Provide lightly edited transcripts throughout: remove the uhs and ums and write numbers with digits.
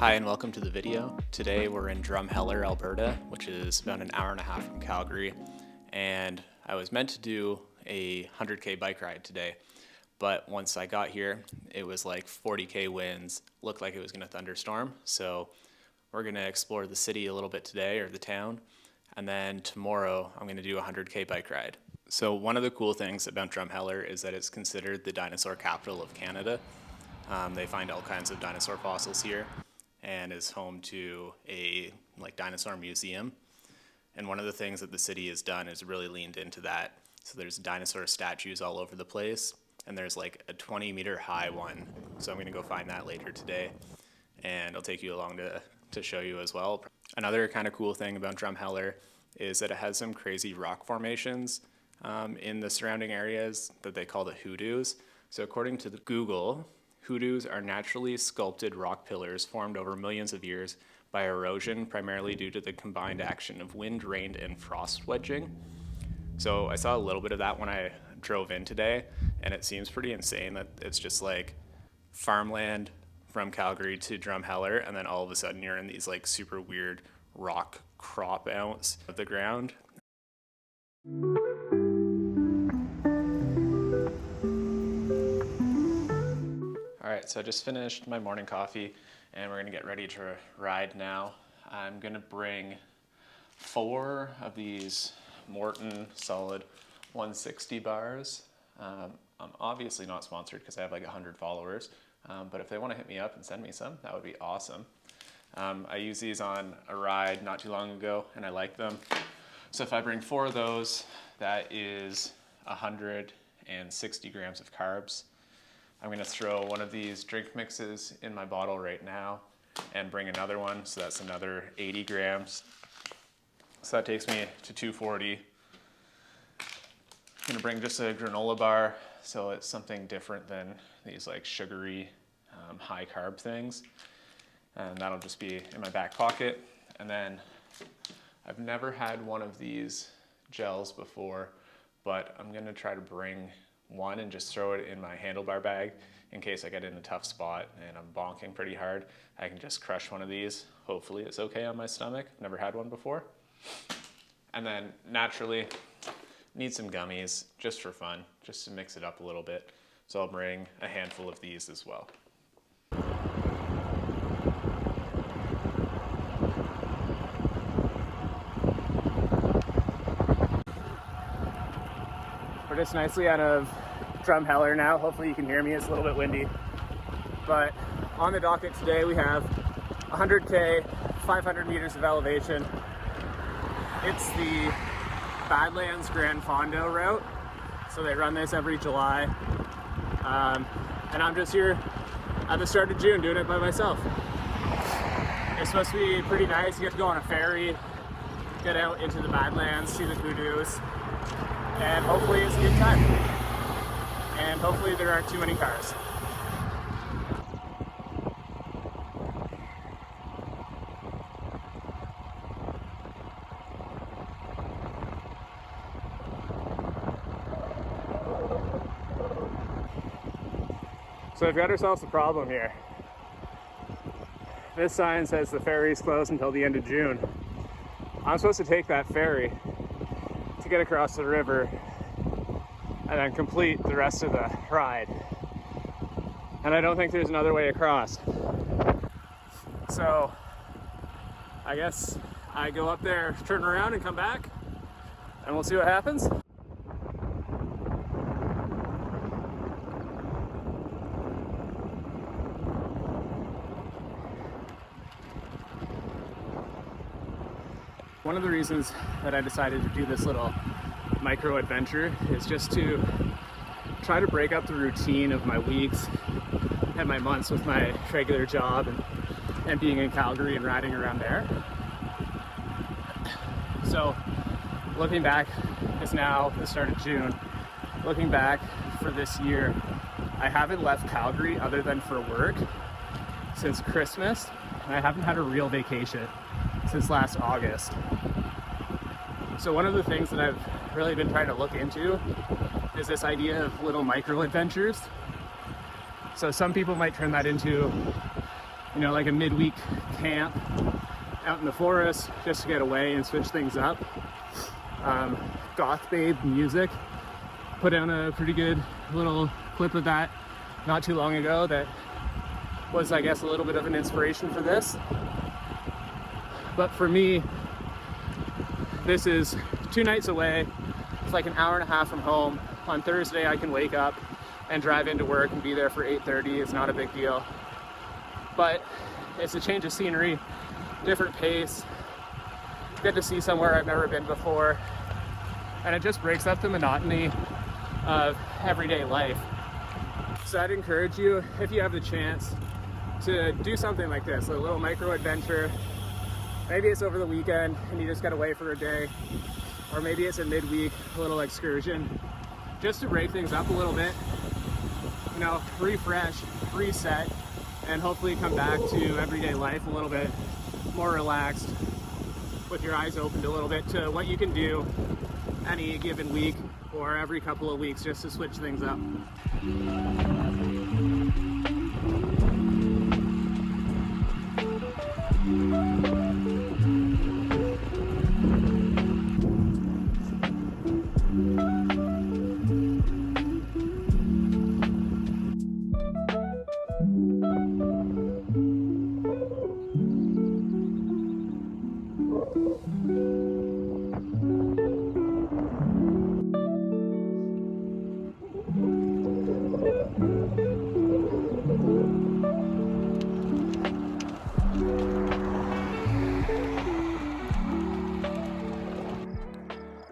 Hi and welcome to the video. Today we're in Drumheller, Alberta, which is about an hour and a half from Calgary, and I was meant to do a 100k bike ride today, but once I got here it was like 40k winds, looked like it was going to thunderstorm, so we're going to explore the city a little bit today, or the town, and then tomorrow I'm going to do a 100k bike ride. So one of the cool things about Drumheller is that it's considered the dinosaur capital of Canada. They find all kinds of dinosaur fossils here, and is home to a dinosaur museum. And one of the things that the city has done is really leaned into that. So there's dinosaur statues all over the place, and there's like a 20-meter high one. So I'm gonna go find that later today, and I'll take you along to show you as well. Another kind of cool thing about Drumheller is that it has some crazy rock formations in the surrounding areas that they call the hoodoos. So according to the Google, hoodoos are naturally sculpted rock pillars formed over millions of years by erosion, primarily due to the combined action of wind, rain, and frost wedging. So I saw a little bit of that when I drove in today, and it seems pretty insane that it's just like farmland from Calgary to Drumheller, and then all of a sudden you're in these like super weird rock crop outs of the ground. Alright, so I just finished my morning coffee and we're going to get ready to ride now. I'm going to bring 4 of these Morton solid 160 bars. I'm obviously not sponsored because I have like 100 followers, but if they want to hit me up and send me some, that would be awesome. I used these on a ride not too long ago and I like them. So if I bring 4 of those, that is 160 grams of carbs. I'm going to throw one of these drink mixes in my bottle right now and bring another one, so that's another 80 grams. So that takes me to 240. I'm going to bring just a granola bar, so it's something different than these like sugary, high carb things. And that'll just be in my back pocket. And then I've never had one of these gels before, but I'm going to try to bring one and just throw it in my handlebar bag in case I get in a tough spot and I'm bonking pretty hard. I can just crush one of these. Hopefully it's okay on my stomach. Never had one before. And then naturally need some gummies just for fun, just to mix it up a little bit. So I'll bring a handful of these as well. We're just nicely out of Drumheller now. Hopefully you can hear me. It's a little bit windy. But on the docket today we have 100k, 500 meters of elevation. It's the Badlands Gran Fondo route. So they run this every July. And I'm just here at the start of June doing it by myself. It's supposed to be pretty nice. You get to go on a ferry, get out into the Badlands, see the hoodoos. And hopefully it's a good time. And hopefully there aren't too many cars. So we've got ourselves a problem here. This sign says the ferry is closed until the end of June. I'm supposed to take that ferry to get across the river and then complete the rest of the ride. And I don't think there's another way across. So I guess I go up there, turn around and come back, and we'll see what happens. One of the reasons that I decided to do this little micro adventure is just to try to break up the routine of my weeks and my months with my regular job and being in Calgary and riding around there. So looking back, it's now the start of June. Looking back for this year, I haven't left Calgary other than for work since Christmas, and I haven't had a real vacation since last August. So one of the things that I've really been trying to look into is this idea of little micro adventures. So some people might turn that into you know, like a midweek camp out in the forest just to get away and switch things up. Goth Babe music, put down a pretty good little clip of that not too long ago that was, I guess, a little bit of an inspiration for this. But for me, this is 2 nights away. It's like an hour and a half from home. On Thursday, I can wake up and drive into work and be there for 8:30. It's not a big deal. But it's a change of scenery, different pace, good to see somewhere I've never been before. And it just breaks up the monotony of everyday life. So I'd encourage you, if you have the chance, to do something like this, a little micro adventure. Maybe it's over the weekend and you just got away for a day, or maybe it's a midweek, a little excursion, just to break things up a little bit, you know, refresh, reset, and hopefully come back to everyday life a little bit more relaxed, with your eyes opened a little bit to what you can do any given week or every couple of weeks just to switch things up.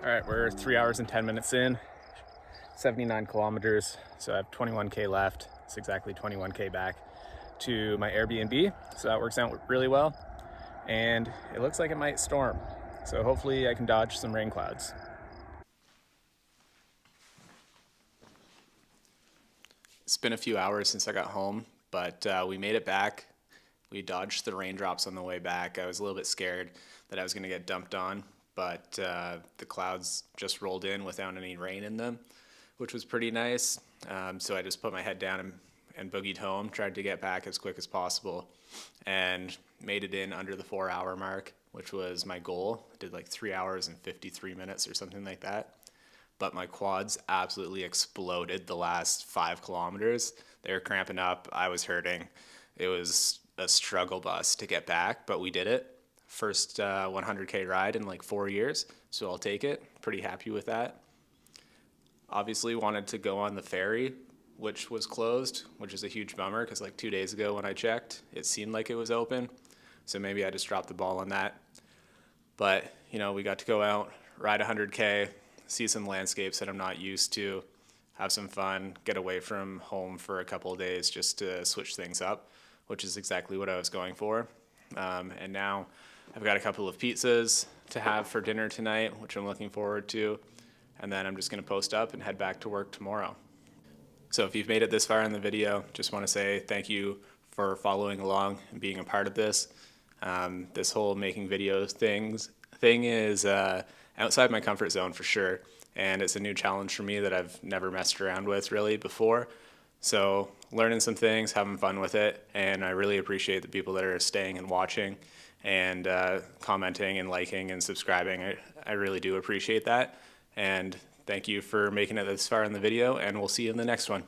All right, we're 3 hours and 10 minutes in, 79 kilometers, so I have 21K left. It's exactly 21K back to my Airbnb, so that works out really well. And it looks like it might storm, so hopefully I can dodge some rain clouds. It's been a few hours since I got home, but we made it back. We dodged the raindrops on the way back. I was a little bit scared that I was going to get dumped on, but the clouds just rolled in without any rain in them, which was pretty nice. So I just put my head down and boogied home, tried to get back as quick as possible, and made it in under the 4-hour mark, which was my goal. I did like 3 hours and 53 minutes or something like that. But my quads absolutely exploded the last 5 kilometers. They were cramping up. I was hurting. It was a struggle bus to get back, but we did it. First 100K ride in like 4 years, so I'll take it. Pretty happy with that. Obviously wanted to go on the ferry, which was closed, which is a huge bummer because like 2 days ago when I checked, it seemed like it was open. So maybe I just dropped the ball on that. But, you know, we got to go out, ride 100K, see some landscapes that I'm not used to, have some fun, get away from home for a couple of days just to switch things up, which is exactly what I was going for. And now I've got a couple of pizzas to have for dinner tonight, which I'm looking forward to. And then I'm just going to post up and head back to work tomorrow. So if you've made it this far in the video, just want to say thank you for following along and being a part of this. This whole making videos thing is outside my comfort zone for sure. And it's a new challenge for me that I've never messed around with really before. So learning some things, having fun with it. And I really appreciate the people that are staying and watching and commenting and liking and subscribing. I really do appreciate that. And thank you for making it this far in the video, and we'll see you in the next one.